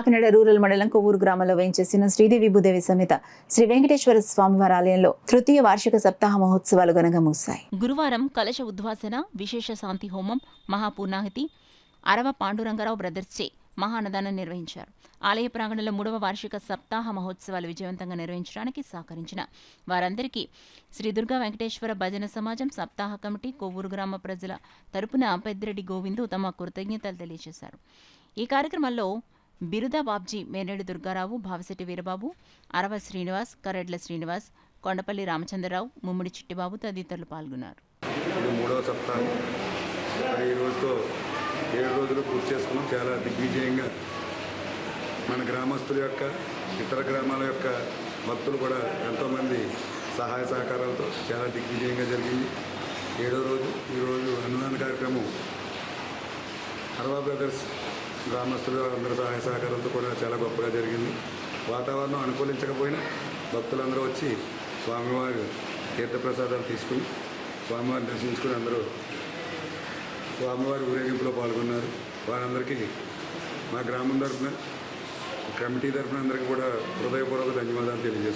Kakinada rural మండలం కొవ్వూరు గ్రామంలో వేయించేసిన శ్రీదేవి భూదేవి సమేత శ్రీ వెంకటేశ్వర స్వామివారి ఆలయంలో తృతీయ వార్షిక సప్తాహ మహోత్సవాలు ఘనంగా ముగిశాయి. గురువారం కలశ ఉద్వాసన, విశేష శాంతి హోమం, మహాపూర్ణాహతి, అరవ పాండురంగరావు బ్రదర్స్చే మహాన్నదానం నిర్వహించారు. ఆలయ ప్రాంగణంలో 3వ వార్షిక సప్తాహ మహోత్సవాలు విజయవంతంగా నిర్వహించడానికి సహకరించిన వారందరికీ శ్రీ దుర్గా వెంకటేశ్వర భజన సమాజం సప్తాహ కమిటీ కొవ్వూరు గ్రామ ప్రజల తరపున పెద్దిరెడ్డి గోవిందు తమ కృతజ్ఞతలు తెలియజేశారు. ఈ కార్యక్రమంలో బిరుద బాబ్జీ, మేనేడు దుర్గారావు, భావశెట్టి వీరబాబు, అరవ శ్రీనివాస్, కరెడ్ల శ్రీనివాస్, కొండపల్లి రామచంద్రరావు, ముమ్మిడి చిట్టిబాబు తదితరులు పాల్గొన్నారు. మూడవ సప్తాహం ఈ రోజుతో 7 రోజులు పూర్తి చేసుకున్నాం. చాలా దిగ్విజయంగా మన గ్రామస్తుల యొక్క ఇతర గ్రామాల యొక్క భక్తులు కూడా ఎంతోమంది సహాయ సహకారాలతో చాలా దిగ్విజయంగా జరిగింది. 7వ రోజు ఈరోజు అన్నదాన కార్యక్రమం అరవా బ్రదర్స్ గ్రామస్తులు అందరూ సహాయ సహకారాలతో కూడా చాలా గొప్పగా జరిగింది. వాతావరణం అనుకూలించకపోయినా భక్తులందరూ వచ్చి స్వామివారి తీర్థప్రసాదాలు తీసుకుని స్వామివారిని దర్శించుకుని అందరూ స్వామివారి ఊరేగింపులో పాల్గొన్నారు. వారందరికీ మా గ్రామం తరఫున, కమిటీ తరఫున అందరికీ కూడా హృదయపూర్వక ధన్యవాదాలు తెలియజేస్తున్నాను.